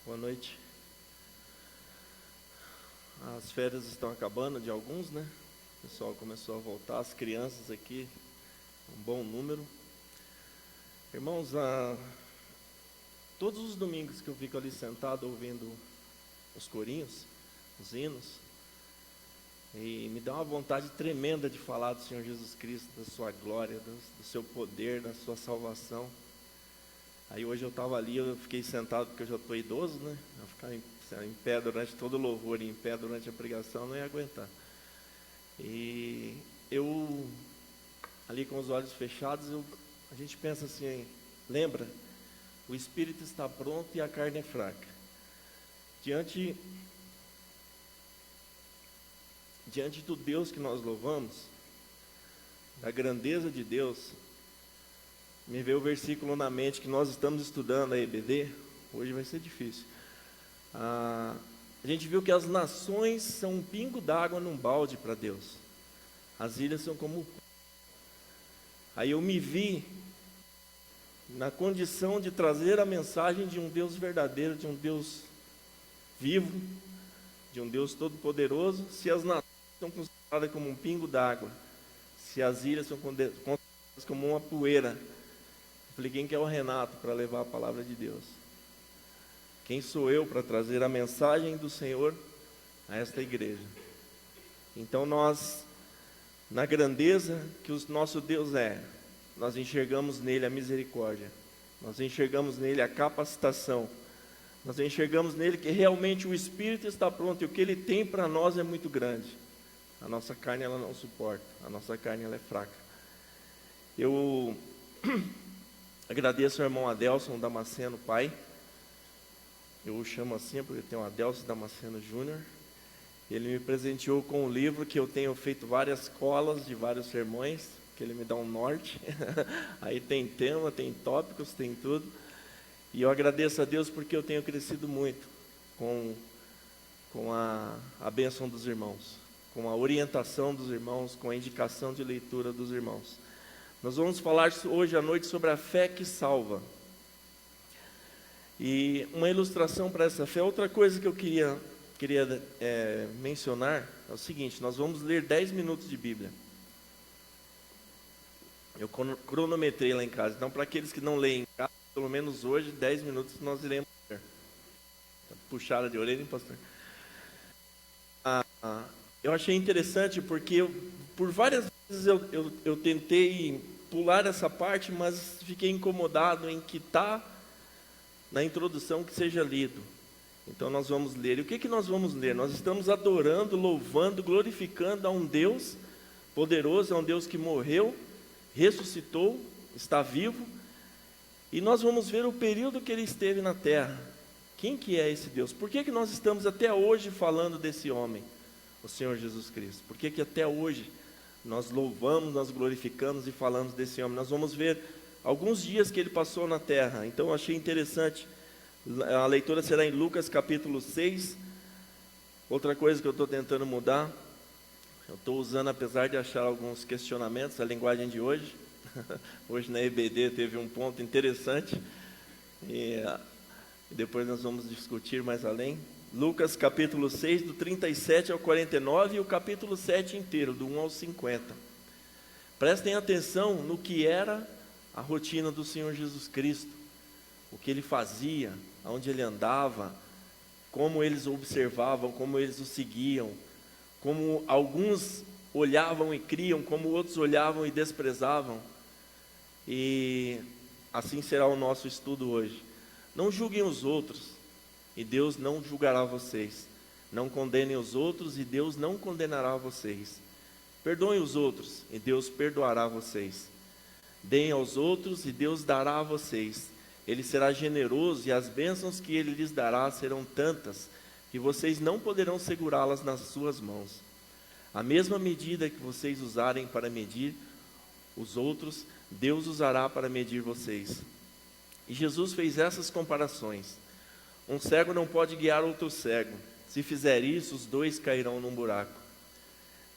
Boa noite. As férias estão acabando de alguns, né? O pessoal começou a voltar, as crianças aqui, um bom número. Irmãos, todos os domingos que eu fico ali sentado ouvindo os corinhos, os hinos, e me dá uma vontade tremenda de falar do Senhor Jesus Cristo, da sua glória, do seu poder, da sua salvação. Aí hoje eu estava ali, eu fiquei sentado porque eu já estou idoso, né? Eu ficar em pé durante todo o louvor, em pé durante a pregação, não ia aguentar. E eu, ali com os olhos fechados, a gente pensa assim, lembra? O espírito está pronto e a carne é fraca. Diante do Deus que nós louvamos, da grandeza de Deus, me veio o versículo na mente que nós estamos estudando a EBD. Hoje vai ser difícil. A gente viu que as nações são um pingo d'água num balde para Deus. As ilhas são como... Aí eu me vi na condição de trazer a mensagem de um Deus verdadeiro, de um Deus vivo, de um Deus todo-poderoso. Se as nações são consideradas como um pingo d'água, se as ilhas são consideradas como uma poeira, eu falei, quem que é o Renato para levar a palavra de Deus? Quem sou eu para trazer a mensagem do Senhor a esta igreja? Então nós, na grandeza que o nosso Deus é, nós enxergamos nele a misericórdia, nós enxergamos nele a capacitação, nós enxergamos nele que realmente o Espírito está pronto e o que ele tem para nós é muito grande. A nossa carne ela não suporta, a nossa carne ela é fraca. Eu agradeço ao irmão Adelson Damasceno, pai. Eu o chamo assim porque tem o Adelson Damasceno Júnior. Ele me presenteou com um livro que eu tenho feito várias colas de vários sermões, que ele me dá um norte. Aí tem tema, tem tópicos, tem tudo. E eu agradeço a Deus porque eu tenho crescido muito com a bênção dos irmãos, com a orientação dos irmãos, com a indicação de leitura dos irmãos. Nós vamos falar hoje à noite sobre a fé que salva. E uma ilustração para essa fé, outra coisa que eu queria mencionar é o seguinte: nós vamos ler 10 minutos de Bíblia. Eu cronometrei lá em casa, então para aqueles que não leem em casa, pelo menos hoje, 10 minutos nós iremos ler. Puxada de orelha, hein, pastor? Eu achei interessante porque por várias vezes eu tentei pular essa parte, mas fiquei incomodado em que está na introdução que seja lido. Então nós vamos ler. E o que nós vamos ler? Nós estamos adorando, louvando, glorificando a um Deus poderoso, a um Deus que morreu, ressuscitou, está vivo. E nós vamos ver o período que ele esteve na terra. Quem que é esse Deus? Por que nós estamos até hoje falando desse homem, o Senhor Jesus Cristo? Por que até hoje nós louvamos, nós glorificamos e falamos desse homem? Nós vamos ver alguns dias que ele passou na terra. Então eu achei interessante. A leitura será em Lucas capítulo 6. Outra coisa que eu estou tentando mudar, eu estou usando, apesar de achar alguns questionamentos, a linguagem de hoje. Hoje na EBD teve um ponto interessante, e depois nós vamos discutir mais além. Lucas capítulo 6, do 37 ao 49, e o capítulo 7 inteiro, do 1 ao 50. Prestem atenção no que era a rotina do Senhor Jesus Cristo, o que ele fazia, aonde ele andava, como eles observavam, como eles o seguiam, como alguns olhavam e criam, como outros olhavam e desprezavam. E assim será o nosso estudo hoje. Não julguem os outros, e Deus não julgará vocês. Não condenem os outros, e Deus não condenará vocês. Perdoem os outros, e Deus perdoará vocês. Deem aos outros, e Deus dará a vocês. Ele será generoso, e as bênçãos que Ele lhes dará serão tantas, que vocês não poderão segurá-las nas suas mãos. A mesma medida que vocês usarem para medir os outros, Deus usará para medir vocês. E Jesus fez essas comparações. Um cego não pode guiar outro cego. Se fizer isso, os dois cairão num buraco.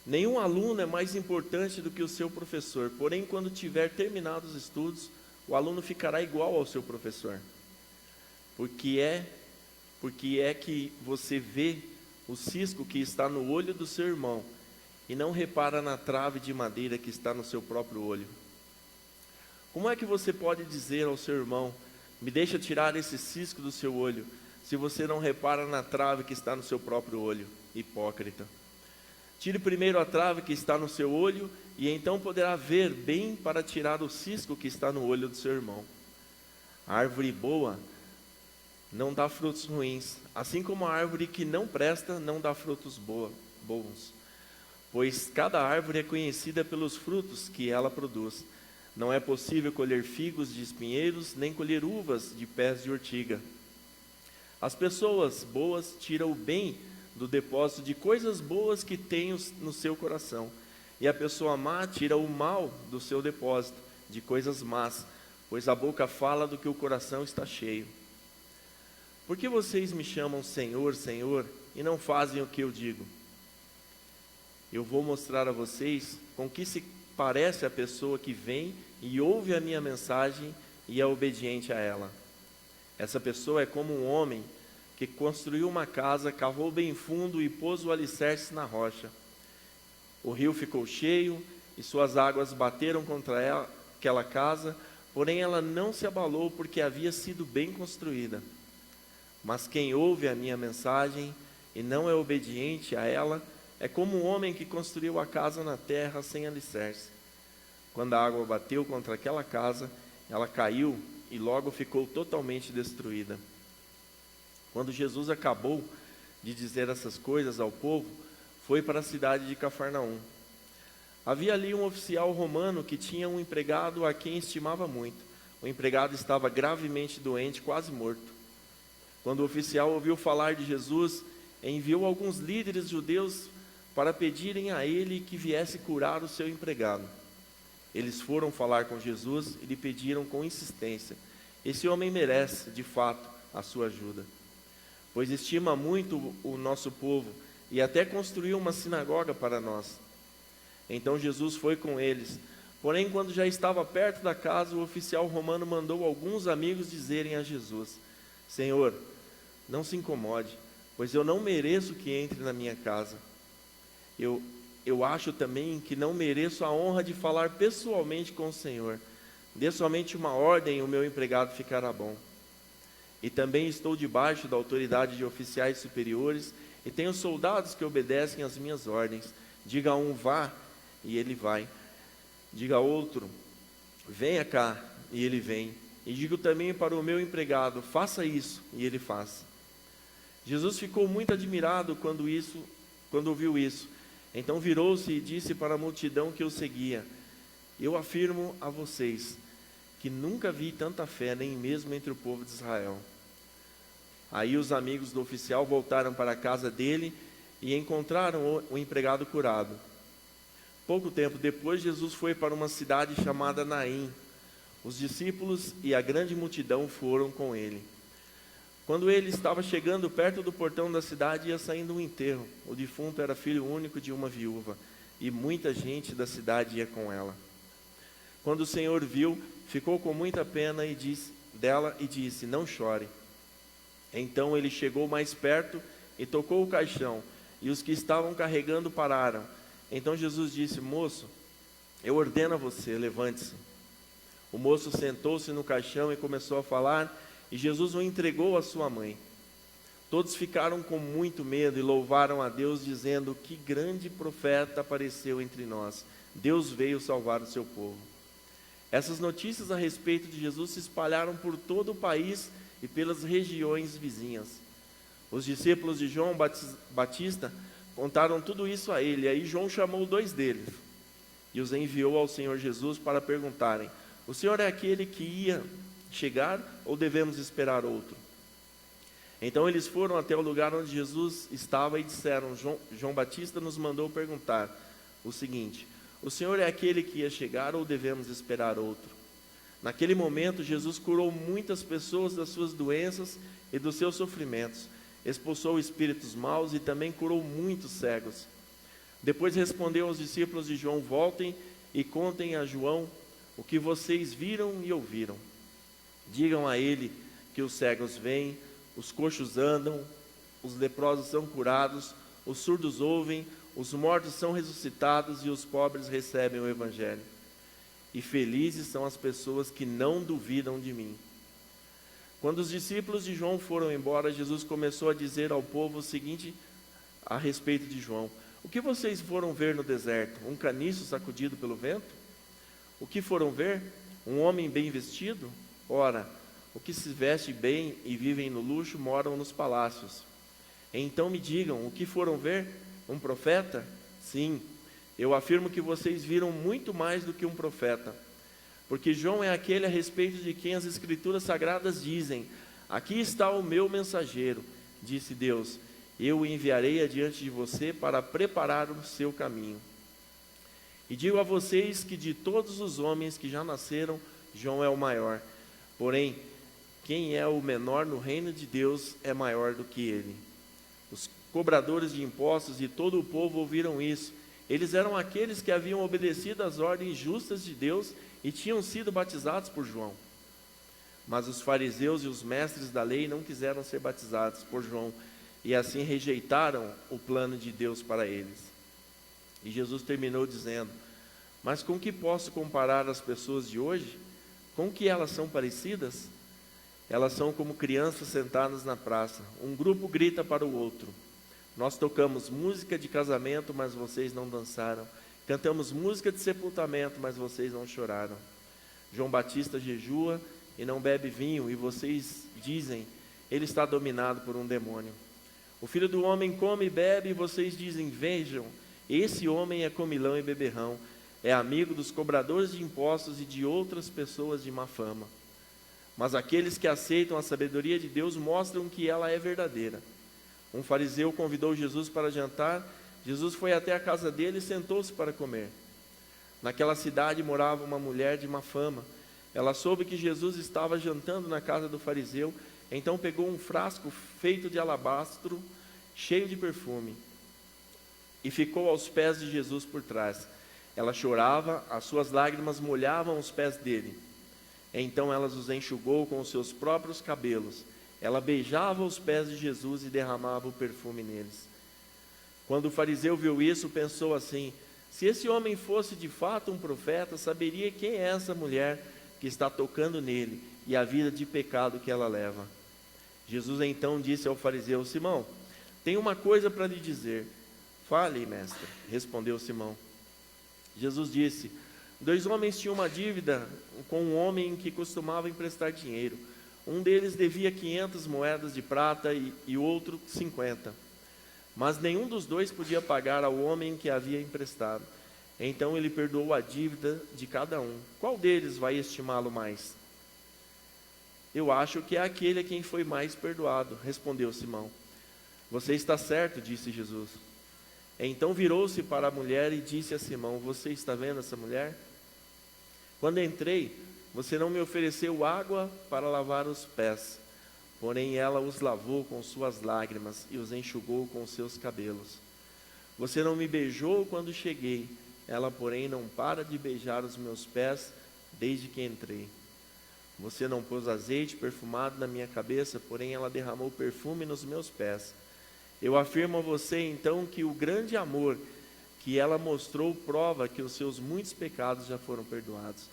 Nenhum aluno é mais importante do que o seu professor, porém, quando tiver terminado os estudos, o aluno ficará igual ao seu professor, porque porque é que você vê o cisco que está no olho do seu irmão e não repara na trave de madeira que está no seu próprio olho? Como é que você pode dizer ao seu irmão: me deixa tirar esse cisco do seu olho, se você não repara na trave que está no seu próprio olho? Hipócrita. Tire primeiro a trave que está no seu olho, e então poderá ver bem para tirar o cisco que está no olho do seu irmão. A árvore boa não dá frutos ruins, assim como a árvore que não presta não dá frutos bons. Pois cada árvore é conhecida pelos frutos que ela produz. Não é possível colher figos de espinheiros, nem colher uvas de pés de ortiga. As pessoas boas tiram o bem do depósito de coisas boas que tem no seu coração, e a pessoa má tira o mal do seu depósito de coisas más, pois a boca fala do que o coração está cheio. Por que vocês me chamam Senhor, Senhor, e não fazem o que eu digo? Eu vou mostrar a vocês com que se parece a pessoa que vem e ouve a minha mensagem e é obediente a ela. Essa pessoa é como um homem que construiu uma casa, cavou bem fundo e pôs o alicerce na rocha. O rio ficou cheio e suas águas bateram contra aquela casa, porém ela não se abalou porque havia sido bem construída. Mas quem ouve a minha mensagem e não é obediente a ela, é como um homem que construiu a casa na terra sem alicerce. Quando a água bateu contra aquela casa, ela caiu e logo ficou totalmente destruída. Quando Jesus acabou de dizer essas coisas ao povo, foi para a cidade de Cafarnaum. Havia ali um oficial romano que tinha um empregado a quem estimava muito. O empregado estava gravemente doente, quase morto. Quando o oficial ouviu falar de Jesus, enviou alguns líderes judeus para pedirem a ele que viesse curar o seu empregado. Eles foram falar com Jesus e lhe pediram com insistência: esse homem merece, de fato, a sua ajuda, pois estima muito o nosso povo e até construiu uma sinagoga para nós. Então Jesus foi com eles. Porém, quando já estava perto da casa, o oficial romano mandou alguns amigos dizerem a Jesus: Senhor, não se incomode, pois eu não mereço que entre na minha casa. Eu acho também que não mereço a honra de falar pessoalmente com o Senhor. Dê somente uma ordem e o meu empregado ficará bom. E também estou debaixo da autoridade de oficiais superiores e tenho soldados que obedecem às minhas ordens. Diga a um: vá, e ele vai. Diga a outro: venha cá, e ele vem. E digo também para o meu empregado: faça isso, e ele faz. Jesus ficou muito admirado quando ouviu isso. Então virou-se e disse para a multidão que o seguia: eu afirmo a vocês que nunca vi tanta fé, nem mesmo entre o povo de Israel. Aí os amigos do oficial voltaram para a casa dele e encontraram o empregado curado. Pouco tempo depois, Jesus foi para uma cidade chamada Naim. Os discípulos e a grande multidão foram com ele. Quando ele estava chegando perto do portão da cidade, ia saindo um enterro. O defunto era filho único de uma viúva, e muita gente da cidade ia com ela. Quando o Senhor viu, ficou com muita pena dela e disse: não chore. Então ele chegou mais perto e tocou o caixão, e os que estavam carregando pararam. Então Jesus disse: moço, eu ordeno a você, levante-se. O moço sentou-se no caixão e começou a falar, e Jesus o entregou à sua mãe. Todos ficaram com muito medo e louvaram a Deus, dizendo: que grande profeta apareceu entre nós. Deus veio salvar o seu povo. Essas notícias a respeito de Jesus se espalharam por todo o país e pelas regiões vizinhas. Os discípulos de João Batista contaram tudo isso a ele. Aí João chamou 2 deles e os enviou ao Senhor Jesus para perguntarem: o Senhor é aquele que ia chegar ou devemos esperar outro? Então eles foram até o lugar onde Jesus estava e disseram: João Batista nos mandou perguntar o seguinte: o Senhor é aquele que ia chegar ou devemos esperar outro? Naquele momento Jesus curou muitas pessoas das suas doenças e dos seus sofrimentos, expulsou espíritos maus e também curou muitos cegos. Depois respondeu aos discípulos de João: voltem e contem a João o que vocês viram e ouviram. Digam a ele que os cegos veem, os coxos andam, os leprosos são curados, os surdos ouvem, os mortos são ressuscitados e os pobres recebem o Evangelho. E felizes são as pessoas que não duvidam de mim. Quando os discípulos de João foram embora, Jesus começou a dizer ao povo o seguinte a respeito de João: o que vocês foram ver no deserto? Um caniço sacudido pelo vento? O que foram ver? Um homem bem vestido? Ora, o que se veste bem e vivem no luxo moram nos palácios. Então me digam, o que foram ver? Um profeta? Sim, eu afirmo que vocês viram muito mais do que um profeta. Porque João é aquele a respeito de quem as Escrituras Sagradas dizem: aqui está o meu mensageiro, disse Deus, eu o enviarei adiante de você para preparar o seu caminho. E digo a vocês que de todos os homens que já nasceram, João é o maior. Porém, quem é o menor no reino de Deus é maior do que ele. Os cobradores de impostos e todo o povo ouviram isso. Eles eram aqueles que haviam obedecido às ordens justas de Deus e tinham sido batizados por João. Mas os fariseus e os mestres da lei não quiseram ser batizados por João e assim rejeitaram o plano de Deus para eles. E Jesus terminou dizendo: mas com que posso comparar as pessoas de hoje? Com que elas são parecidas? Elas são como crianças sentadas na praça. Um grupo grita para o outro: nós tocamos música de casamento, mas vocês não dançaram. Cantamos música de sepultamento, mas vocês não choraram. João Batista jejua e não bebe vinho, e vocês dizem: ele está dominado por um demônio. O Filho do Homem come e bebe, e vocês dizem: vejam, esse homem é comilão e beberrão, é amigo dos cobradores de impostos e de outras pessoas de má fama. Mas aqueles que aceitam a sabedoria de Deus mostram que ela é verdadeira. Um fariseu convidou Jesus para jantar. Jesus foi até a casa dele e sentou-se para comer. Naquela cidade morava uma mulher de má fama. Ela soube que Jesus estava jantando na casa do fariseu, então pegou um frasco feito de alabastro, cheio de perfume, e ficou aos pés de Jesus por trás. Ela chorava, as suas lágrimas molhavam os pés dele. Então ela os enxugou com os seus próprios cabelos. Ela beijava os pés de Jesus e derramava o perfume neles. Quando o fariseu viu isso, pensou assim: se esse homem fosse de fato um profeta, saberia quem é essa mulher que está tocando nele e a vida de pecado que ela leva. Jesus então disse ao fariseu: Simão, tenho uma coisa para lhe dizer. Fale, mestre, respondeu Simão. Jesus disse: 2 homens tinham uma dívida com um homem que costumava emprestar dinheiro. Um deles devia 500 moedas de prata e o outro 50. Mas nenhum dos dois podia pagar ao homem que havia emprestado. Então ele perdoou a dívida de cada um. Qual deles vai estimá-lo mais? Eu acho que é aquele a quem foi mais perdoado, respondeu Simão. Você está certo, disse Jesus. Então virou-se para a mulher e disse a Simão: você está vendo essa mulher? Quando entrei, você não me ofereceu água para lavar os pés, porém ela os lavou com suas lágrimas e os enxugou com seus cabelos. Você não me beijou quando cheguei, ela porém não para de beijar os meus pés desde que entrei. Você não pôs azeite perfumado na minha cabeça, porém ela derramou perfume nos meus pés. Eu afirmo a você então que o grande amor que ela mostrou prova que os seus muitos pecados já foram perdoados.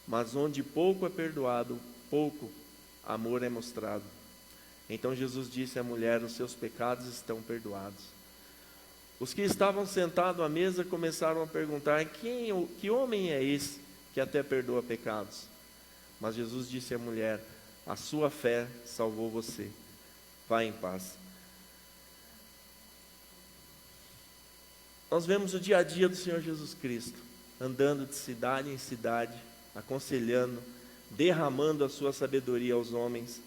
Mas onde pouco é perdoado, pouco amor é mostrado. Então Jesus disse à mulher: os seus pecados estão perdoados. Os que estavam sentados à mesa começaram a perguntar: que homem é esse que até perdoa pecados? Mas Jesus disse à mulher: a sua fé salvou você. Vá em paz. Nós vemos o dia a dia do Senhor Jesus Cristo, andando de cidade em cidade, aconselhando, derramando a sua sabedoria aos homens,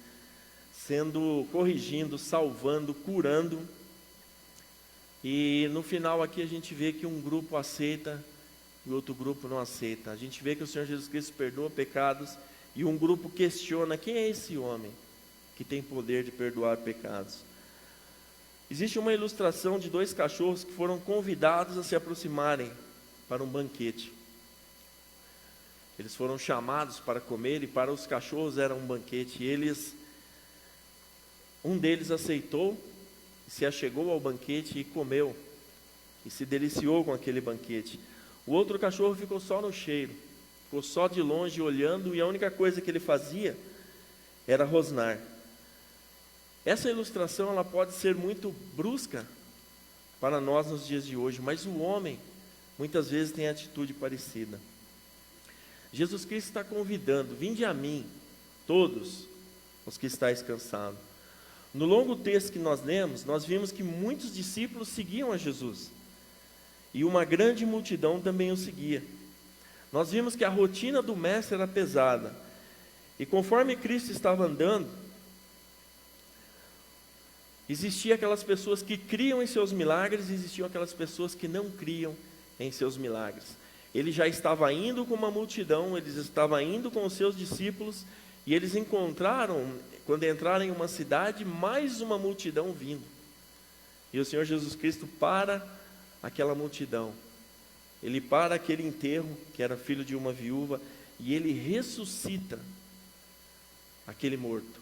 corrigindo, salvando, curando. E no final aqui a gente vê que um grupo aceita e o outro grupo não aceita. A gente vê que o Senhor Jesus Cristo perdoa pecados e um grupo questiona: quem é esse homem que tem poder de perdoar pecados? Existe uma ilustração de 2 cachorros que foram convidados a se aproximarem para um banquete. Eles foram chamados para comer e para os cachorros era um banquete. Um deles aceitou, se achegou ao banquete e comeu, e se deliciou com aquele banquete. O outro cachorro ficou só no cheiro, ficou só de longe olhando, e a única coisa que ele fazia era rosnar. Essa ilustração ela pode ser muito brusca para nós nos dias de hoje, mas o homem muitas vezes tem atitude parecida. Jesus Cristo está convidando: vinde a mim, todos os que estáis cansados. No longo texto que nós lemos, nós vimos que muitos discípulos seguiam a Jesus, e uma grande multidão também o seguia. Nós vimos que a rotina do mestre era pesada, e conforme Cristo estava andando, existiam aquelas pessoas que criam em seus milagres, e existiam aquelas pessoas que não criam em seus milagres. Ele já estava indo com uma multidão, eles estavam indo com os seus discípulos, e eles encontraram, quando entraram em uma cidade, mais uma multidão vindo. E o Senhor Jesus Cristo para aquela multidão, ele para aquele enterro, que era filho de uma viúva, e ele ressuscita aquele morto.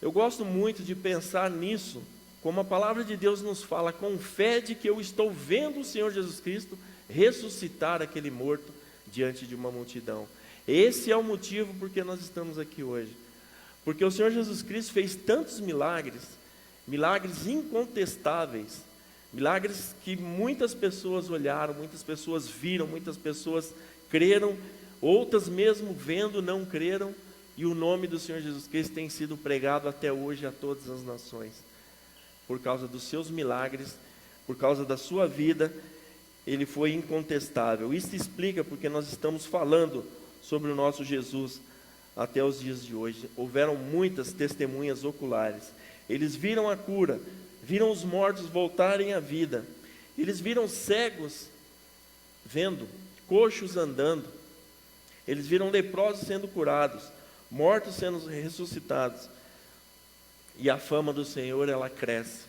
Eu gosto muito de pensar nisso, como a palavra de Deus nos fala, com fé de que eu estou vendo o Senhor Jesus Cristo ressuscitar aquele morto diante de uma multidão. Esse é o motivo porque nós estamos aqui hoje, porque o Senhor Jesus Cristo fez tantos milagres, milagres incontestáveis, milagres que muitas pessoas olharam, muitas pessoas viram, muitas pessoas creram, outras mesmo vendo não creram, e o nome do Senhor Jesus Cristo tem sido pregado até hoje a todas as nações, por causa dos seus milagres, por causa da sua vida. Ele foi incontestável. Isso explica porque nós estamos falando sobre o nosso Jesus até os dias de hoje. Houveram muitas testemunhas oculares. Eles viram a cura, viram os mortos voltarem à vida, eles viram cegos vendo, coxos andando, eles viram leprosos sendo curados, mortos sendo ressuscitados. E a fama do Senhor, ela cresce.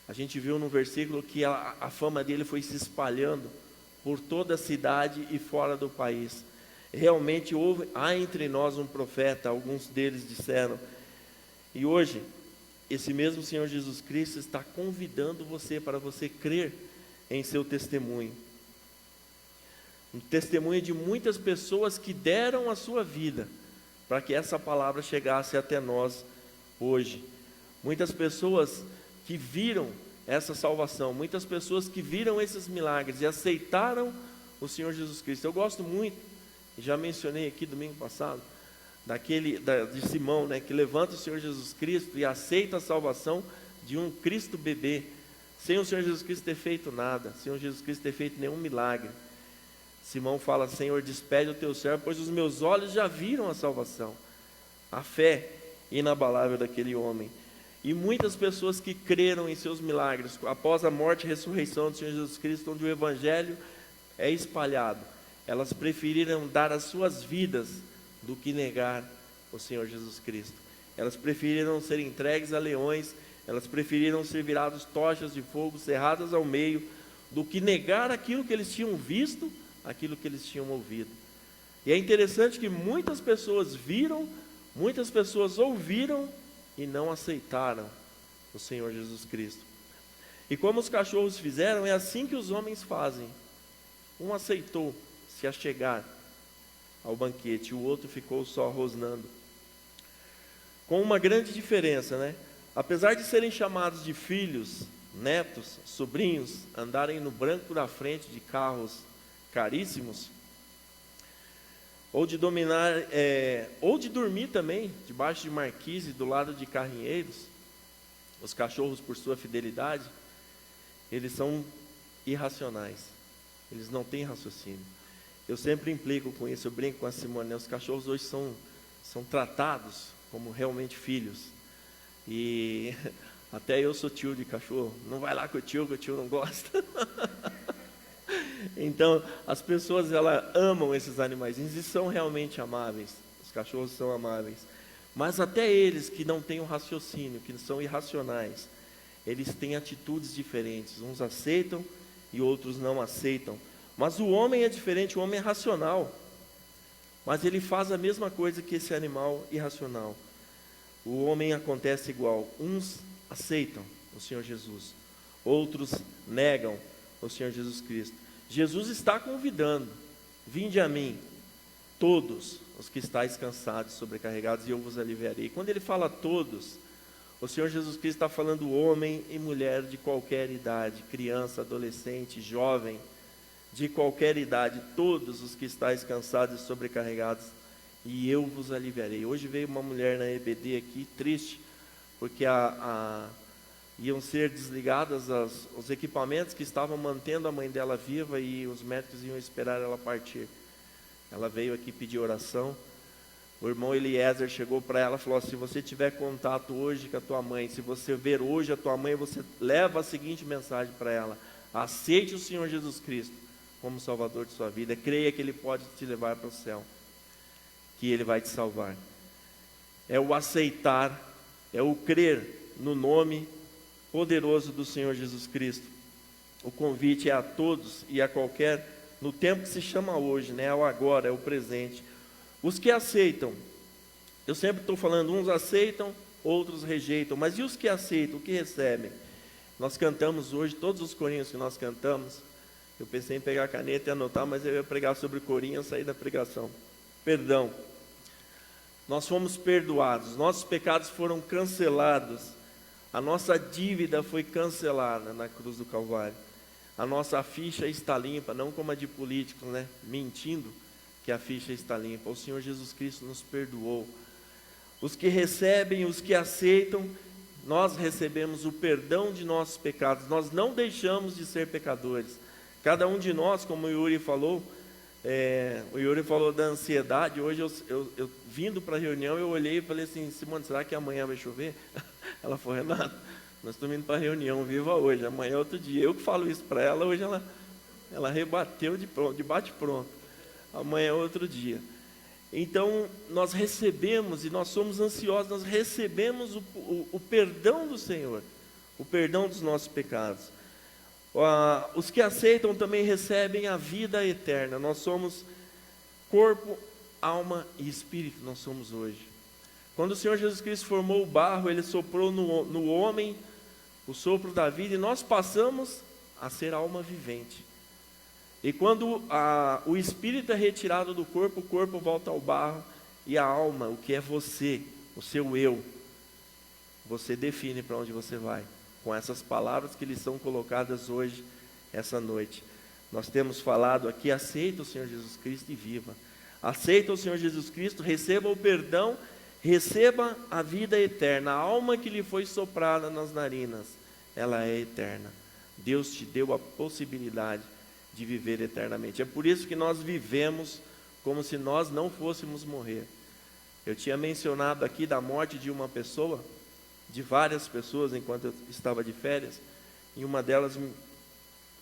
A gente viu no versículo que a fama dele foi se espalhando por toda a cidade e fora do país. Realmente há entre nós um profeta, alguns deles disseram. E hoje, esse mesmo Senhor Jesus Cristo está convidando você para você crer em seu testemunho. Um testemunho de muitas pessoas que deram a sua vida para que essa palavra chegasse até nós hoje. Muitas pessoas que viram essa salvação, muitas pessoas que viram esses milagres e aceitaram o Senhor Jesus Cristo. Eu gosto muito, já mencionei aqui domingo passado, de Simão, né, que levanta o Senhor Jesus Cristo e aceita a salvação de um Cristo bebê, sem o Senhor Jesus Cristo ter feito nada, sem o Jesus Cristo ter feito nenhum milagre. Simão fala: Senhor, despede o teu servo, pois os meus olhos já viram a salvação. A fé inabalável daquele homem. E muitas pessoas que creram em seus milagres, após a morte e ressurreição do Senhor Jesus Cristo, onde o Evangelho é espalhado, elas preferiram dar as suas vidas do que negar o Senhor Jesus Cristo. Elas preferiram ser entregues a leões, elas preferiram ser virados tochas de fogo, cerradas ao meio, do que negar aquilo que eles tinham visto, aquilo que eles tinham ouvido. E é interessante que muitas pessoas viram, muitas pessoas ouviram e não aceitaram o Senhor Jesus Cristo. E como os cachorros fizeram, é assim que os homens fazem. Um aceitou se achegar ao banquete, o outro ficou só rosnando. Com uma grande diferença, né? Apesar de serem chamados de filhos, netos, sobrinhos, andarem no branco da frente de carros caríssimos, ou de ou de dormir também debaixo de marquise do lado de carrinheiros, os cachorros, por sua fidelidade, eles são irracionais, eles não têm raciocínio. Eu sempre implico com isso, eu brinco com a Simone, né? Os cachorros hoje são tratados como realmente filhos, e até eu sou tio de cachorro, não vai lá com o tio não gosta. Então, as pessoas, elas amam esses animais e são realmente amáveis, os cachorros são amáveis, mas até eles que não têm o raciocínio, que são irracionais, eles têm atitudes diferentes, uns aceitam e outros não aceitam. Mas o homem é diferente, o homem é racional, mas ele faz a mesma coisa que esse animal irracional. o homem acontece igual. Uns aceitam o Senhor Jesus, outros negam o Senhor Jesus Cristo. Jesus está convidando: vinde a mim, todos os que estáis cansados e sobrecarregados, e eu vos aliviarei. Quando ele fala todos, o Senhor Jesus Cristo está falando homem e mulher de qualquer idade, criança, adolescente, jovem, de qualquer idade, todos os que estáis cansados e sobrecarregados, e eu vos aliviarei. Hoje veio uma mulher na EBD aqui, triste, porque iam ser desligados os equipamentos que estavam mantendo a mãe dela viva, e os médicos iam esperar ela partir. Ela veio aqui pedir oração. O irmão Eliezer chegou para ela e falou: se você tiver contato hoje com a tua mãe, se você ver hoje a tua mãe, você leva a seguinte mensagem para ela: aceite o Senhor Jesus Cristo como Salvador de sua vida, creia que Ele pode te levar para o céu, que Ele vai te salvar. É o aceitar, é o crer no nome poderoso do Senhor Jesus Cristo. O convite é a todos e a qualquer, no tempo que se chama hoje, né? É o agora, é o presente. Os que aceitam, eu sempre estou falando, uns aceitam, outros rejeitam, mas e os que aceitam, o que recebem? Nós cantamos hoje, todos os corinhos que nós cantamos, eu pensei em pegar a caneta e anotar, mas eu ia pregar sobre corinho e sair da pregação. Perdão. Nós fomos perdoados, nossos pecados foram cancelados, a nossa dívida foi cancelada na cruz do Calvário. A nossa ficha está limpa, não como a de políticos, né? Mentindo que a ficha está limpa. O Senhor Jesus Cristo nos perdoou. Os que recebem, os que aceitam, nós recebemos o perdão de nossos pecados. Nós não deixamos de ser pecadores. Cada um de nós, como o Yuri falou da ansiedade. Hoje eu vindo para a reunião, eu olhei e falei assim: Simone, será que amanhã vai chover? Ela falou: Renato, nós estamos indo para a reunião, viva hoje, amanhã é outro dia. Eu que falo isso para ela, hoje ela rebateu de bate-pronto. Amanhã é outro dia. Então, nós recebemos, e nós somos ansiosos, nós recebemos o perdão do Senhor, o perdão dos nossos pecados. Os que aceitam também recebem a vida eterna. Nós somos corpo, alma e espírito, nós somos hoje. Quando o Senhor Jesus Cristo formou o barro, Ele soprou no homem o sopro da vida, e nós passamos a ser alma vivente. E quando o espírito é retirado do corpo, o corpo volta ao barro, e a alma, o que é você, o seu eu, você define para onde você vai, com essas palavras que lhes são colocadas hoje, essa noite. Nós temos falado aqui: aceita o Senhor Jesus Cristo e viva. Aceita o Senhor Jesus Cristo, receba o perdão, receba a vida eterna. A alma que lhe foi soprada nas narinas, ela é eterna. Deus te deu a possibilidade de viver eternamente. É por isso que nós vivemos como se nós não fôssemos morrer. Eu tinha mencionado aqui da morte de uma pessoa, de várias pessoas, enquanto eu estava de férias, e uma delas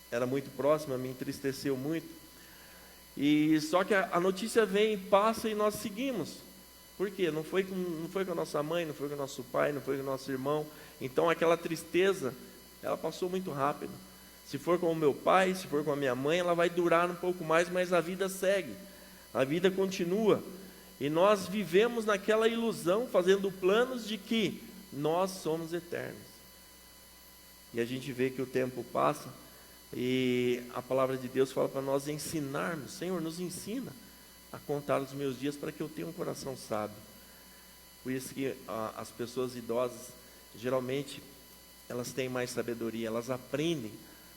era muito próxima, me entristeceu muito. E só que a notícia vem, passa, e nós seguimos. Por quê? Não foi com a nossa mãe, não foi com o nosso pai, não foi com o nosso irmão. Então aquela tristeza, ela passou muito rápido. Se for com o meu pai, se for com a minha mãe, ela vai durar um pouco mais, mas a vida segue, a vida continua. E nós vivemos naquela ilusão, fazendo planos de que nós somos eternos. E a gente vê que o tempo passa, e a palavra de Deus fala para nós ensinarmos: Senhor, nos ensina a contar os meus dias para que eu tenha um coração sábio. Por isso que as pessoas idosas, geralmente, elas têm mais sabedoria, elas aprendem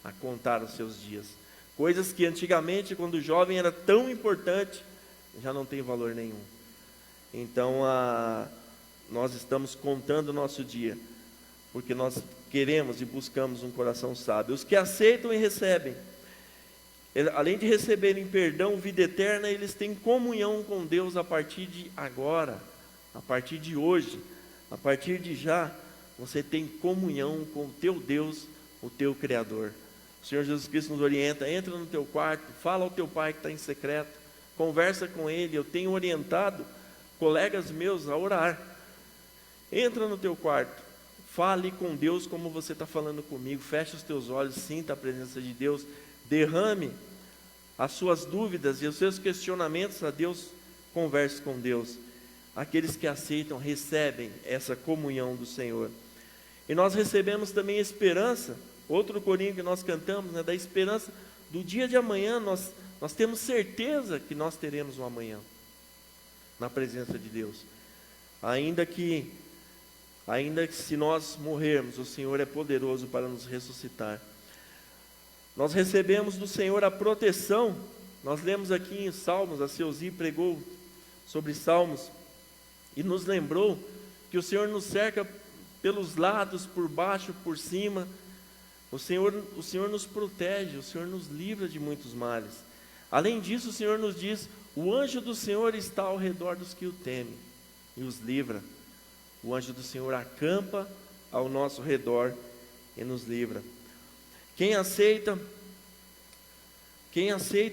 a contar os seus dias. Coisas que antigamente, quando jovem, era tão importante, já não tem valor nenhum. Então, nós estamos contando o nosso dia, porque nós queremos e buscamos um coração sábio. Os que aceitam e recebem, além de receberem perdão, vida eterna, eles têm comunhão com Deus a partir de agora, a partir de hoje, a partir de já. Você tem comunhão com o teu Deus, o teu Criador. O Senhor Jesus Cristo nos orienta: entra no teu quarto, fala ao teu pai que está em secreto, conversa com ele. Eu tenho orientado colegas meus a orar. Entra no teu quarto, fale com Deus como você está falando comigo, feche os teus olhos, sinta a presença de Deus, derrame as suas dúvidas e os seus questionamentos a Deus, converse com Deus. aqueles que aceitam, recebem essa comunhão do Senhor. E nós recebemos também esperança, outro corinho que nós cantamos, né, da esperança do dia de amanhã. Nós temos certeza que nós teremos um amanhã na presença de Deus. Ainda que se nós morrermos, o Senhor é poderoso para nos ressuscitar. Nós recebemos do Senhor a proteção. Nós lemos aqui em Salmos, a Seuzi pregou sobre Salmos, e nos lembrou que o Senhor nos cerca pelos lados, por baixo, por cima. O Senhor nos protege, o Senhor nos livra de muitos males. Além disso, o Senhor nos diz: o anjo do Senhor está ao redor dos que o temem e os livra. O anjo do Senhor acampa ao nosso redor e nos livra. Quem aceita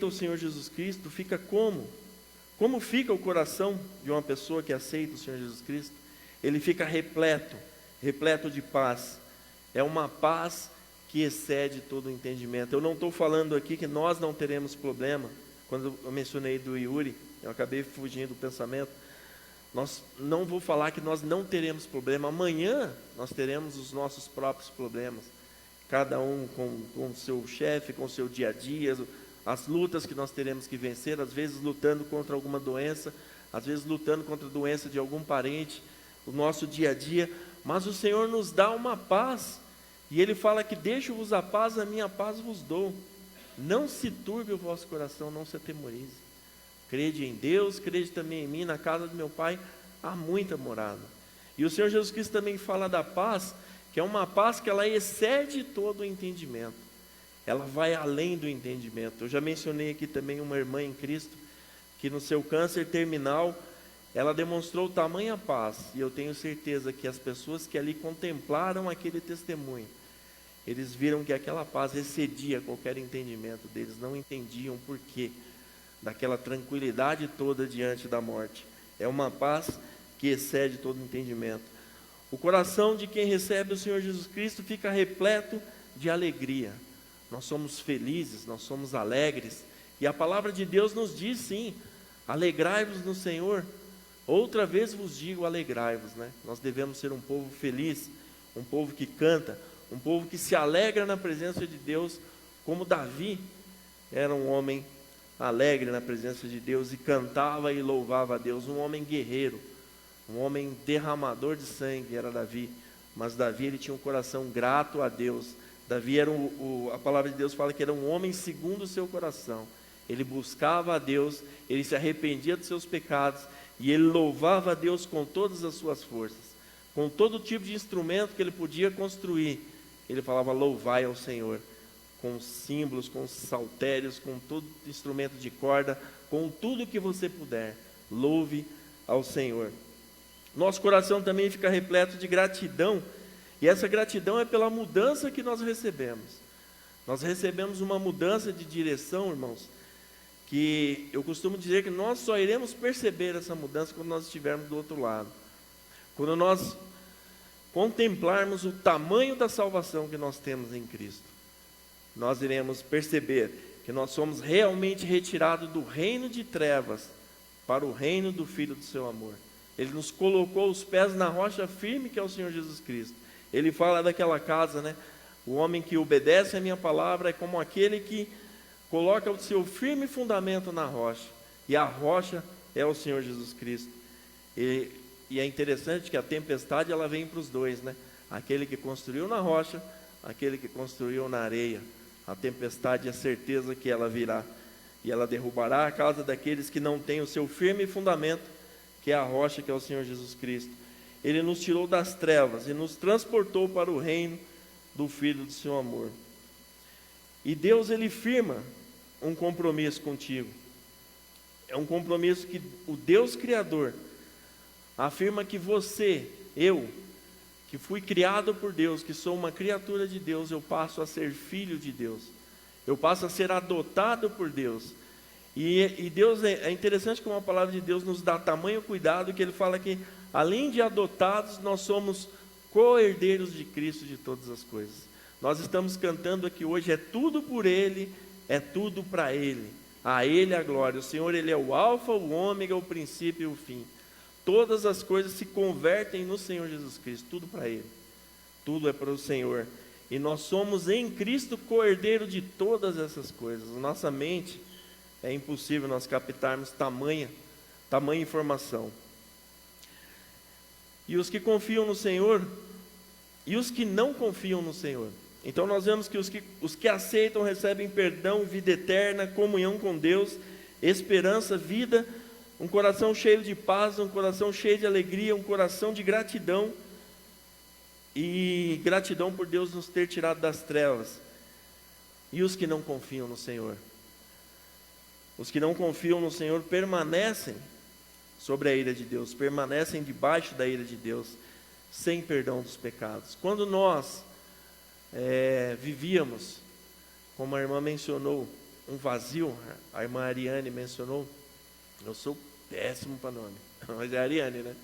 o Senhor Jesus Cristo fica como? Como fica o coração de uma pessoa que aceita o Senhor Jesus Cristo? Ele fica repleto de paz. É uma paz que excede todo o entendimento. Eu não estou falando aqui que nós não teremos problema. Quando eu mencionei do Yuri, eu acabei fugindo do pensamento. Não vou falar que nós não teremos problema. Amanhã nós teremos os nossos próprios problemas. Cada um com o seu chefe, com o seu dia a dia, as lutas que nós teremos que vencer, às vezes lutando contra alguma doença, às vezes lutando contra a doença de algum parente, o nosso dia a dia. Mas o Senhor nos dá uma paz, e Ele fala que deixo-vos a paz, a minha paz vos dou. Não se turbe o vosso coração, não se atemorize. Crede em Deus, crede também em mim. Na casa do meu Pai há muita morada. E o Senhor Jesus Cristo também fala da paz, que é uma paz que ela excede todo o entendimento. Ela vai além do entendimento. Eu já mencionei aqui também uma irmã em Cristo, que no seu câncer terminal, ela demonstrou tamanha paz. E eu tenho certeza que as pessoas que ali contemplaram aquele testemunho, eles viram que aquela paz excedia qualquer entendimento deles. Não entendiam por quê daquela tranquilidade toda diante da morte. É uma paz que excede todo entendimento. O coração de quem recebe o Senhor Jesus Cristo fica repleto de alegria. Nós somos felizes, nós somos alegres. E a palavra de Deus nos diz sim: alegrai-vos no Senhor. Outra vez vos digo, alegrai-vos, né? Nós devemos ser um povo feliz, um povo que canta, um povo que se alegra na presença de Deus, como Davi era um homem alegre na presença de Deus e cantava e louvava a Deus. Um homem guerreiro, um homem derramador de sangue era Davi. Mas Davi, ele tinha um coração grato a Deus. Davi era a palavra de Deus fala que era um homem segundo o seu coração. Ele buscava a Deus, ele se arrependia dos seus pecados e ele louvava a Deus com todas as suas forças, com todo tipo de instrumento que ele podia construir. Ele falava: louvai ao Senhor, com símbolos, com saltérios, com todo instrumento de corda, com tudo que você puder, louve ao Senhor. Nosso coração também fica repleto de gratidão, e essa gratidão é pela mudança que nós recebemos. Nós recebemos uma mudança de direção, irmãos, que eu costumo dizer que nós só iremos perceber essa mudança quando nós estivermos do outro lado. Quando nós contemplarmos o tamanho da salvação que nós temos em Cristo, nós iremos perceber que nós somos realmente retirados do reino de trevas para o reino do Filho do seu amor. Ele nos colocou os pés na rocha firme, que é o Senhor Jesus Cristo. Ele fala daquela casa, né? O homem que obedece a minha palavra é como aquele que coloca o seu firme fundamento na rocha. E a rocha é o Senhor Jesus Cristo. E é interessante que a tempestade ela vem para os dois, né? Aquele que construiu na rocha, aquele que construiu na areia. A tempestade é certeza que ela virá. E ela derrubará a casa daqueles que não têm o seu firme fundamento, que é a rocha, que é o Senhor Jesus Cristo. Ele nos tirou das trevas e nos transportou para o reino do Filho do seu amor. E Deus, ele firma um compromisso contigo. É um compromisso que o Deus Criador afirma que você, eu, que fui criado por Deus, que sou uma criatura de Deus, eu passo a ser filho de Deus. Eu passo a ser adotado por Deus. E Deus, é interessante como a palavra de Deus nos dá tamanho cuidado, que Ele fala que, além de adotados, nós somos co-herdeiros de Cristo de todas as coisas. Nós estamos cantando aqui hoje, é tudo por Ele, é tudo para Ele. A Ele a glória. O Senhor, Ele é o alfa, o ômega, o princípio e o fim. todas as coisas se convertem no Senhor Jesus Cristo, tudo para Ele, tudo é para o Senhor. E nós somos em Cristo co-herdeiro de todas essas coisas. Nossa mente, é impossível nós captarmos tamanha informação. E os que confiam no Senhor, e os que não confiam no Senhor. Então nós vemos que os que aceitam recebem perdão, vida eterna, comunhão com Deus, esperança, vida, um coração cheio de paz, um coração cheio de alegria, um coração de gratidão, e gratidão por Deus nos ter tirado das trevas. E os que não confiam no Senhor? Os que não confiam no Senhor permanecem sobre a ira de Deus, permanecem debaixo da ira de Deus, sem perdão dos pecados. Quando nós vivíamos, como a irmã mencionou, um vazio, a irmã Ariane mencionou, eu sou péssimo para nome, mas é a Ariane, né?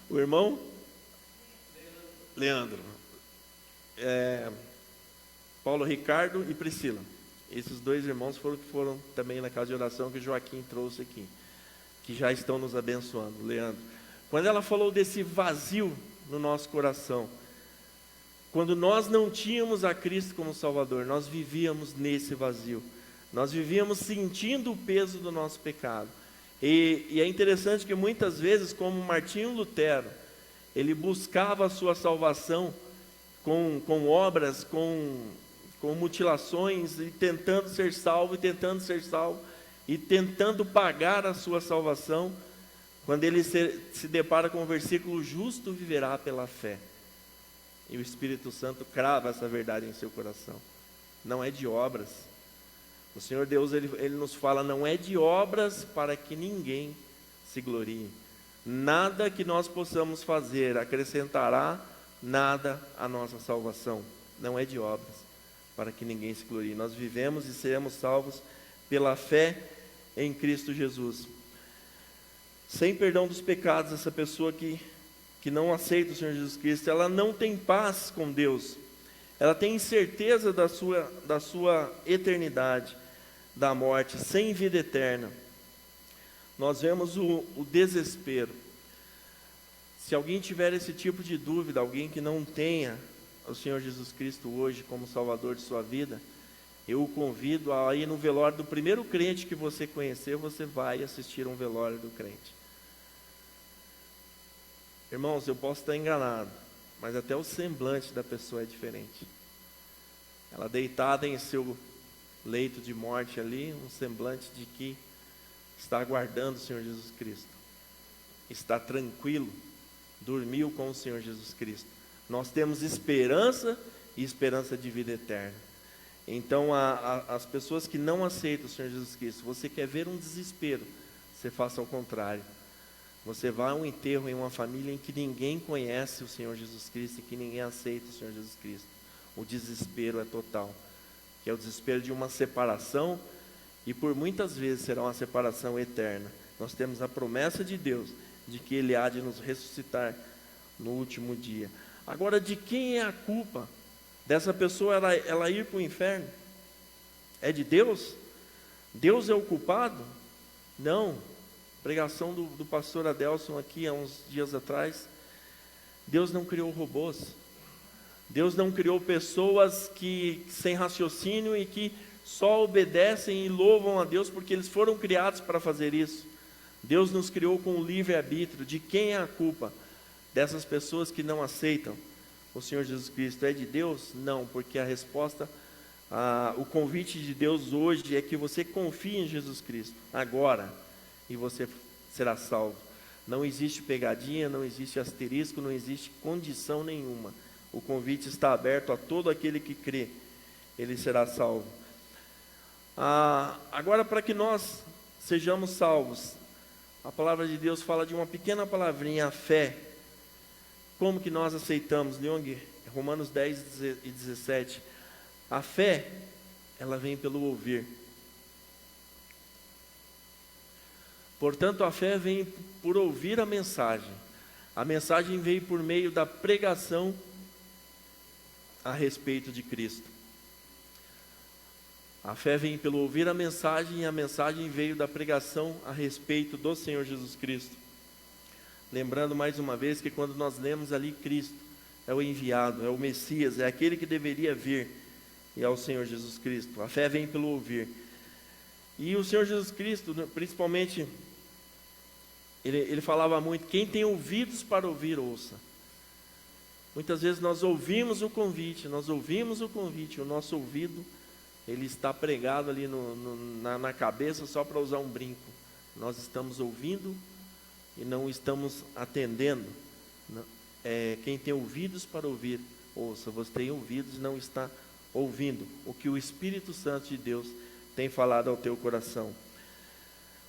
O irmão Leandro, Paulo Ricardo e Priscila, esses dois irmãos foram também na casa de oração que o Joaquim trouxe aqui, que já estão nos abençoando. Leandro, quando ela falou desse vazio no nosso coração, quando nós não tínhamos a Cristo como Salvador, nós vivíamos nesse vazio, nós vivíamos sentindo o peso do nosso pecado. E é interessante que muitas vezes, como Martinho Lutero, ele buscava a sua salvação com obras, com mutilações, e tentando ser salvo, e tentando pagar a sua salvação. Quando ele se depara com o versículo, justo viverá pela fé, e o Espírito Santo crava essa verdade em seu coração. Não é de obras. O Senhor Deus, ele nos fala, não é de obras para que ninguém se glorie. Nada que nós possamos fazer acrescentará nada à nossa salvação. Não é de obras para que ninguém se glorie. Nós vivemos e seremos salvos pela fé em Cristo Jesus. Sem perdão dos pecados, essa pessoa que não aceita o Senhor Jesus Cristo, ela não tem paz com Deus. Ela tem certeza da sua eternidade, da morte, sem vida eterna. Nós vemos o desespero. Se alguém tiver esse tipo de dúvida, alguém que não tenha o Senhor Jesus Cristo hoje como Salvador de sua vida, eu o convido a ir no velório do primeiro crente que você conhecer, você vai assistir um velório do crente. Irmãos, eu posso estar enganado, mas até o semblante da pessoa é diferente. Ela deitada em seu leito de morte ali, um semblante de que está aguardando o Senhor Jesus Cristo, está tranquilo, dormiu com o Senhor Jesus Cristo. Nós temos esperança e esperança de vida eterna. Então, as pessoas que não aceitam o Senhor Jesus Cristo, você quer ver um desespero, você faça o contrário. Você vai a um enterro em uma família em que ninguém conhece o Senhor Jesus Cristo e que ninguém aceita o Senhor Jesus Cristo. O desespero é total, que é o desespero de uma separação, e por muitas vezes será uma separação eterna. Nós temos a promessa de Deus, de que Ele há de nos ressuscitar no último dia. Agora, de quem é a culpa dessa pessoa ela ir para o inferno? É de Deus? Deus é o culpado? Não. Pregação do pastor Adelson aqui há uns dias atrás. Deus não criou robôs. Deus não criou pessoas que sem raciocínio e que só obedecem e louvam a Deus porque eles foram criados para fazer isso. Deus nos criou com o livre-arbítrio. De quem é a culpa dessas pessoas que não aceitam o Senhor Jesus Cristo? É de Deus? Não, porque a resposta, o convite de Deus hoje é que você confie em Jesus Cristo agora, e você será salvo. Não existe pegadinha, não existe asterisco, não existe condição nenhuma. O convite está aberto a todo aquele que crê, ele será salvo. Agora, para que nós sejamos salvos, a palavra de Deus fala de uma pequena palavrinha, a fé. Como que nós aceitamos, Leong? Romanos 10 e 17. A fé, ela vem pelo ouvir. Portanto, a fé vem por ouvir a mensagem. A mensagem veio por meio da pregação a respeito de Cristo. A fé vem pelo ouvir a mensagem, e a mensagem veio da pregação a respeito do Senhor Jesus Cristo. Lembrando mais uma vez que quando nós lemos ali, Cristo é o enviado, é o Messias, é aquele que deveria vir, e é o Senhor Jesus Cristo. A fé vem pelo ouvir. E o Senhor Jesus Cristo, principalmente, ele falava muito: quem tem ouvidos para ouvir, ouça. Muitas vezes nós ouvimos o convite, o nosso ouvido, ele está pregado ali na cabeça só para usar um brinco. Nós estamos ouvindo e não estamos atendendo. Quem tem ouvidos para ouvir, ouça. Você tem ouvidos e não está ouvindo o que o Espírito Santo de Deus tem falado ao teu coração.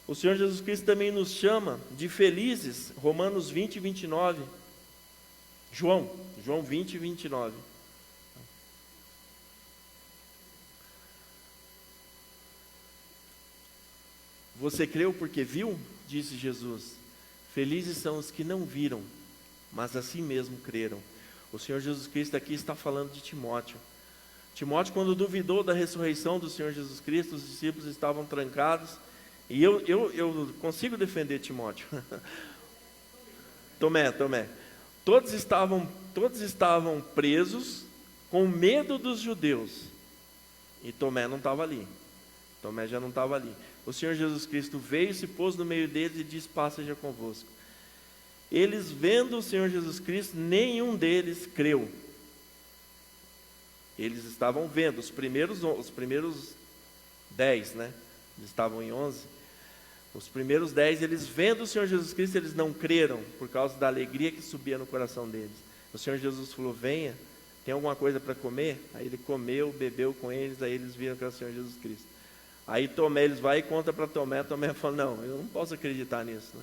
O Senhor Jesus Cristo também nos chama de felizes, Romanos 20, 29. João 20, 29. Você creu porque viu? Disse Jesus. Felizes são os que não viram, mas assim mesmo creram. O Senhor Jesus Cristo aqui está falando de Timóteo. Timóteo, quando duvidou da ressurreição do Senhor Jesus Cristo, os discípulos estavam trancados. E eu consigo defender Timóteo. Tomé. Todos estavam presos com medo dos judeus. E Tomé não estava ali. Tomé já não estava ali. O Senhor Jesus Cristo veio, se pôs no meio deles e disse: paz seja convosco. Eles, vendo o Senhor Jesus Cristo, nenhum deles creu. Eles estavam vendo, os primeiros 10, né? Eles estavam em 11. Os primeiros 10, eles vendo o Senhor Jesus Cristo, eles não creram, por causa da alegria que subia no coração deles. O Senhor Jesus falou: venha, tem alguma coisa para comer? Aí ele comeu, bebeu com eles, aí eles viram que era o Senhor Jesus Cristo. Aí Tomé, eles vão e contam para Tomé, Tomé fala: não, eu não posso acreditar nisso, né?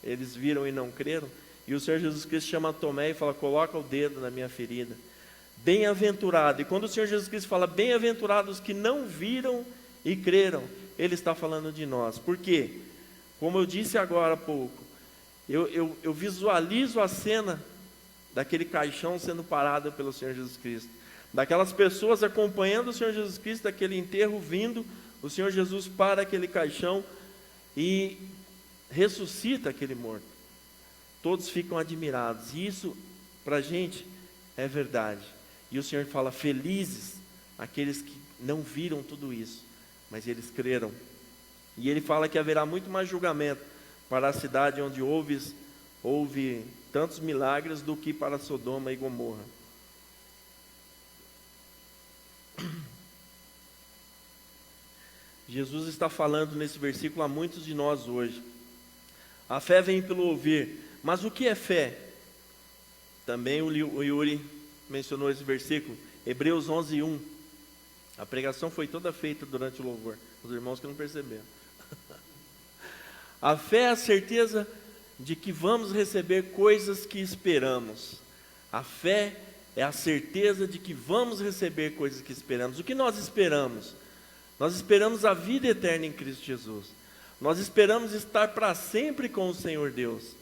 Eles viram e não creram, e o Senhor Jesus Cristo chama Tomé e fala: coloca o dedo na minha ferida. Bem-aventurado. E quando o Senhor Jesus Cristo fala bem-aventurados que não viram e creram, Ele está falando de nós. Por quê? Como eu disse agora há pouco, eu visualizo a cena daquele caixão sendo parado pelo Senhor Jesus Cristo, daquelas pessoas acompanhando o Senhor Jesus Cristo, daquele enterro vindo, o Senhor Jesus para aquele caixão e ressuscita aquele morto. Todos ficam admirados, e isso para a gente é verdade. E o Senhor fala: felizes aqueles que não viram tudo isso, mas eles creram. E Ele fala que haverá muito mais julgamento para a cidade onde houve tantos milagres do que para Sodoma e Gomorra. Jesus está falando nesse versículo a muitos de nós hoje. A fé vem pelo ouvir. Mas o que é fé? Também o Yuri mencionou esse versículo, Hebreus 11, 1. A pregação foi toda feita durante o louvor, os irmãos que não perceberam. A fé é a certeza de que vamos receber coisas que esperamos. A fé é a certeza de que vamos receber coisas que esperamos. O que nós esperamos? Nós esperamos a vida eterna em Cristo Jesus. Nós esperamos estar para sempre com o Senhor Deus.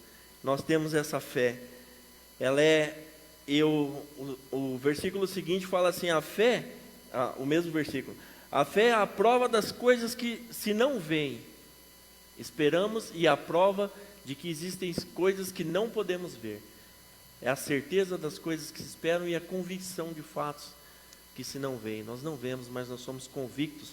Nós temos essa fé. O versículo seguinte fala assim: a fé, o mesmo versículo, a fé é a prova das coisas que se não veem. Esperamos, e a prova de que existem coisas que não podemos ver. É a certeza das coisas que se esperam e a convicção de fatos que se não veem. Nós não vemos, mas nós somos convictos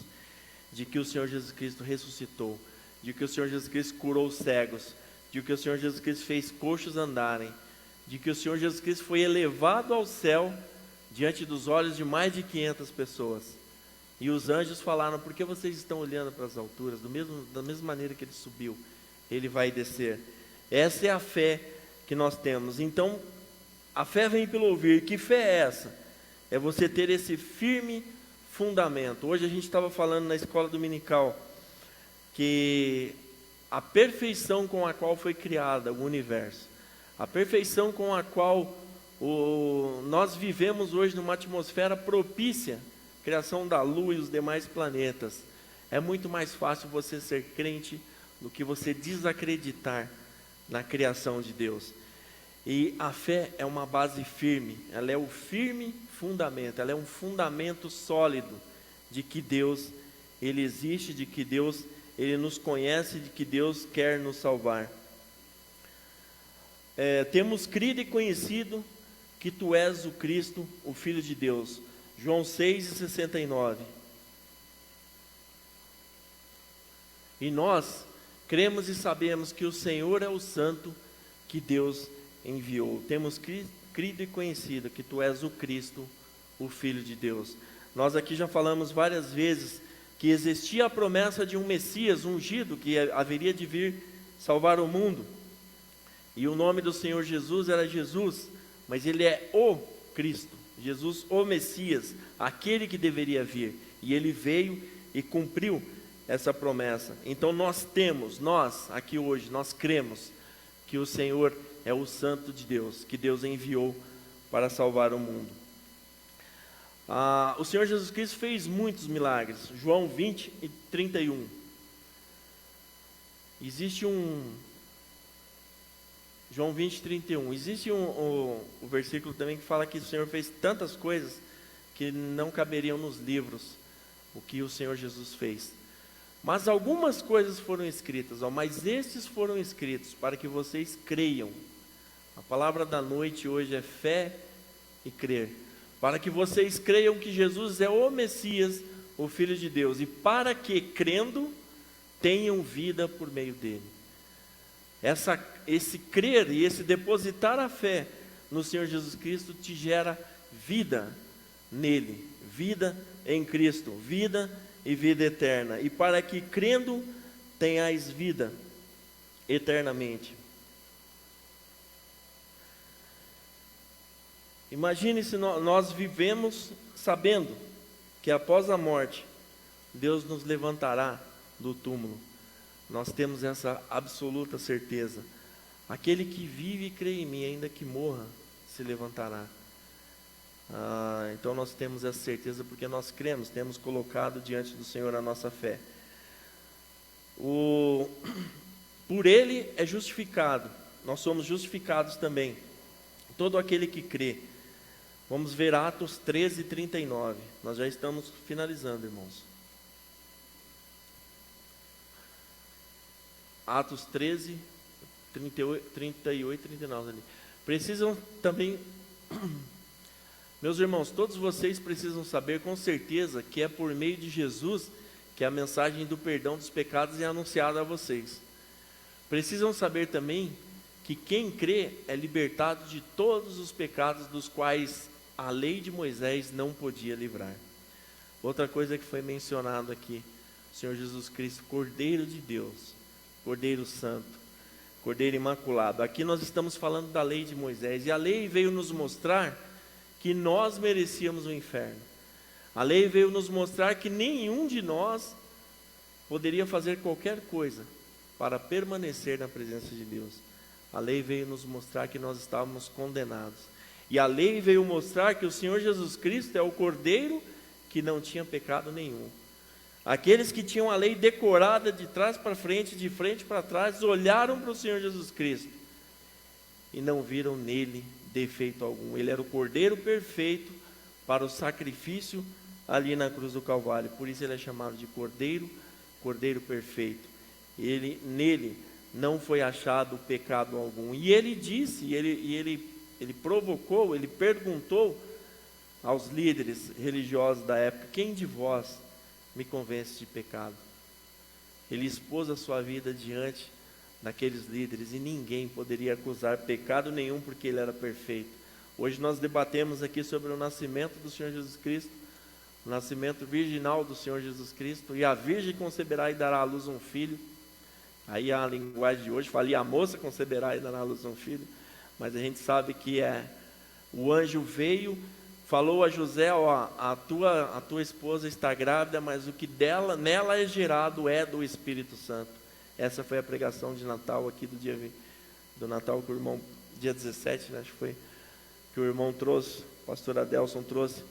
de que o Senhor Jesus Cristo ressuscitou, de que o Senhor Jesus Cristo curou os cegos, de que o Senhor Jesus Cristo fez coxos andarem, de que o Senhor Jesus Cristo foi elevado ao céu diante dos olhos de mais de 500 pessoas. E os anjos falaram: por que vocês estão olhando para as alturas? Da mesma maneira que Ele subiu, Ele vai descer. Essa é a fé que nós temos. Então, a fé vem pelo ouvir. Que fé é essa? É você ter esse firme fundamento. Hoje a gente estava falando na escola dominical que a perfeição com a qual foi criada o universo, a perfeição com a qual nós vivemos hoje numa atmosfera propícia, criação da Lua e os demais planetas, é muito mais fácil você ser crente do que você desacreditar na criação de Deus. E a fé é uma base firme, ela é o firme fundamento, ela é um fundamento sólido de que Deus, Ele existe, de que Deus, Ele nos conhece, de que Deus quer nos salvar. Temos crido e conhecido que Tu és o Cristo, o Filho de Deus. João 6,69. E nós cremos e sabemos que o Senhor é o Santo que Deus enviou. Temos crido e conhecido que Tu és o Cristo, o Filho de Deus. Nós aqui já falamos várias vezes que existia a promessa de um Messias ungido que haveria de vir salvar o mundo. E o nome do Senhor Jesus era Jesus, mas Ele é o Cristo, Jesus o Messias, aquele que deveria vir. E Ele veio e cumpriu essa promessa. Então nós aqui hoje, nós cremos que o Senhor é o Santo de Deus, que Deus enviou para salvar o mundo. O Senhor Jesus Cristo fez muitos milagres. João 20 e 31. João 20 e 31. Existe o versículo também que fala que o Senhor fez tantas coisas que não caberiam nos livros o que o Senhor Jesus fez. Mas algumas coisas foram escritas, mas estes foram escritos para que vocês creiam. A palavra da noite hoje é fé e crer. Para que vocês creiam que Jesus é o Messias, o Filho de Deus, e para que, crendo, tenham vida por meio dele. Esse crer e esse depositar a fé no Senhor Jesus Cristo te gera vida nele, vida em Cristo, vida e vida eterna. E para que, crendo, tenhais vida eternamente. Imagine se nós vivemos sabendo que após a morte, Deus nos levantará do túmulo. Nós temos essa absoluta certeza. Aquele que vive e crê em mim, ainda que morra, se levantará. Então nós temos essa certeza porque nós cremos, temos colocado diante do Senhor a nossa fé. Por Ele é justificado, nós somos justificados também, todo aquele que crê. Vamos ver Atos 13, 39. Nós já estamos finalizando, irmãos. Atos 13, 38 e 39 ali. Precisam também, meus irmãos, todos vocês precisam saber com certeza que é por meio de Jesus que a mensagem do perdão dos pecados é anunciada a vocês. Precisam saber também que quem crê é libertado de todos os pecados dos quais a lei de Moisés não podia livrar. Outra coisa que foi mencionado aqui, o Senhor Jesus Cristo, Cordeiro de Deus, Cordeiro Santo, Cordeiro Imaculado. Aqui nós estamos falando da lei de Moisés, e a lei veio nos mostrar que nós merecíamos o inferno. A lei veio nos mostrar que nenhum de nós poderia fazer qualquer coisa para permanecer na presença de Deus. A lei veio nos mostrar que nós estávamos condenados. E a lei veio mostrar que o Senhor Jesus Cristo é o Cordeiro que não tinha pecado nenhum. Aqueles que tinham a lei decorada de trás para frente, de frente para trás, olharam para o Senhor Jesus Cristo e não viram nele defeito algum. Ele era o Cordeiro perfeito para o sacrifício ali na cruz do Calvário. Por isso ele é chamado de Cordeiro, Cordeiro perfeito. Nele não foi achado pecado algum. E ele disse, ele provocou, ele perguntou aos líderes religiosos da época: quem de vós me convence de pecado? Ele expôs a sua vida diante daqueles líderes e ninguém poderia acusar pecado nenhum porque ele era perfeito. Hoje nós debatemos aqui sobre o nascimento do Senhor Jesus Cristo, o nascimento virginal do Senhor Jesus Cristo, e a virgem conceberá e dará à luz um filho. Aí a linguagem de hoje fala: e a moça conceberá e dará à luz um filho. Mas a gente sabe que o anjo veio, falou a José: ó, a tua esposa está grávida, mas o que nela é gerado é do Espírito Santo. Essa foi a pregação de Natal aqui do Natal que o irmão, dia 17, né, acho que foi, que o irmão trouxe, o pastor Adelson trouxe.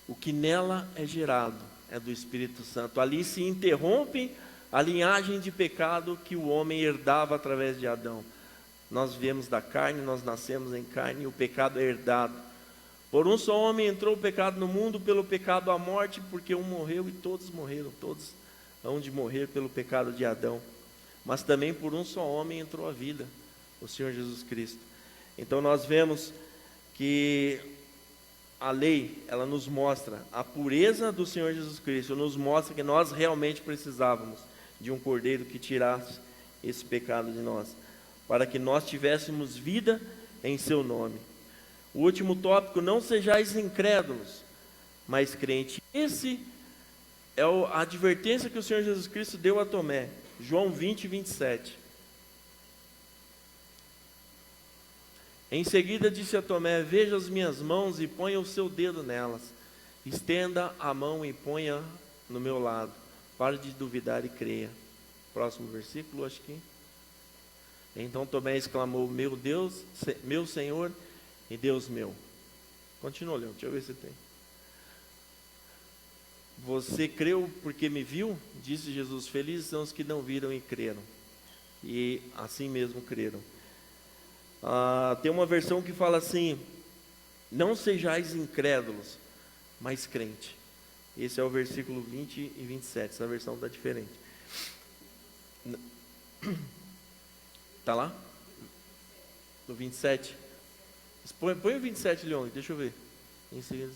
O que nela é gerado é do Espírito Santo. Ali se interrompe a linhagem de pecado que o homem herdava através de Adão. Nós viemos da carne, nós nascemos em carne, e o pecado é herdado Por um só homem entrou o pecado no mundo, pelo pecado a morte, porque um morreu e todos morreram, todos hão de morrer pelo pecado de Adão. Mas também por um só homem entrou a vida, o Senhor Jesus Cristo. Então nós vemos que a lei, ela nos mostra a pureza do Senhor Jesus Cristo, nos mostra que nós realmente precisávamos de um cordeiro que tirasse esse pecado de nós, para que nós tivéssemos vida em seu nome. O último tópico: não sejais incrédulos, mas crente. Esse é a advertência que o Senhor Jesus Cristo deu a Tomé, João 20, 27. Em seguida disse a Tomé: veja as minhas mãos e ponha o seu dedo nelas, estenda a mão e ponha no meu lado, pare de duvidar e creia. Próximo versículo, acho que. Então Tomé exclamou: meu Deus, meu Senhor e Deus meu. Continua, Leão, deixa eu ver se tem. Você creu porque me viu? Disse Jesus: felizes são os que não viram e creram. E assim mesmo creram. Tem uma versão que fala assim: não sejais incrédulos, mas crente. Esse é o versículo 20 e 27. Essa versão está diferente. Está lá? No 27. Põe o 27, Leão, deixa eu ver. Em seguida,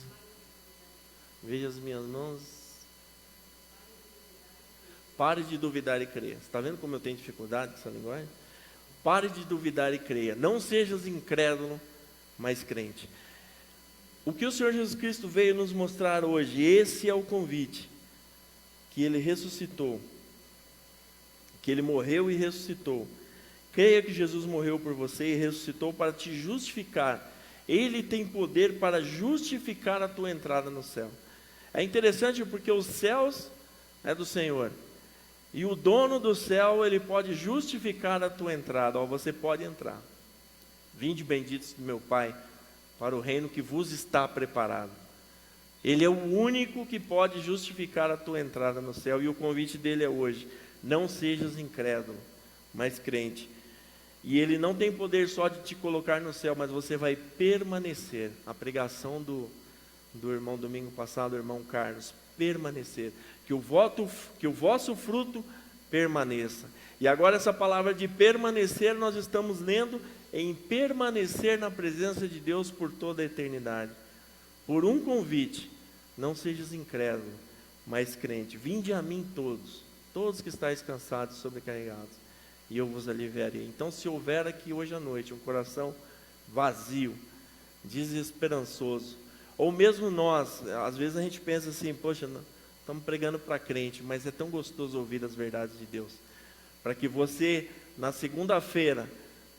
veja as minhas mãos. Pare de duvidar e creia. Você está vendo como eu tenho dificuldade com essa linguagem? Pare de duvidar e creia. Não sejas incrédulo, mas crente. O que o Senhor Jesus Cristo veio nos mostrar hoje, esse é o convite. Que Ele ressuscitou. Que Ele morreu e ressuscitou. Creia que Jesus morreu por você e ressuscitou para te justificar. Ele tem poder para justificar a tua entrada no céu. É interessante porque os céus é do Senhor. E o dono do céu, ele pode justificar a tua entrada. Você pode entrar. Vinde benditos do meu Pai, para o reino que vos está preparado. Ele é o único que pode justificar a tua entrada no céu. E o convite dele é hoje: não sejas incrédulo, mas crente. E ele não tem poder só de te colocar no céu, mas você vai permanecer. A pregação do irmão domingo passado, o irmão Carlos: permanecer. Que o vosso fruto permaneça. E agora essa palavra de permanecer, nós estamos lendo em permanecer na presença de Deus por toda a eternidade. Por um convite: não sejas incrédulo, mas crente. Vinde a mim todos que estáis cansados e sobrecarregados, e eu vos aliviarei. Então, se houver aqui hoje à noite um coração vazio, desesperançoso, ou mesmo nós, às vezes a gente pensa assim: poxa, estamos pregando para crente, mas é tão gostoso ouvir as verdades de Deus, para que você, na segunda-feira,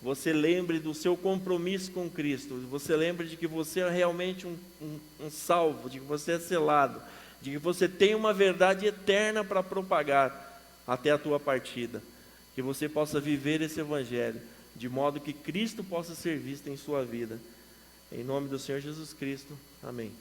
você lembre do seu compromisso com Cristo, você lembre de que você é realmente um salvo, de que você é selado, de que você tem uma verdade eterna para propagar até a tua partida, que você possa viver esse evangelho, de modo que Cristo possa ser visto em sua vida. Em nome do Senhor Jesus Cristo, amém.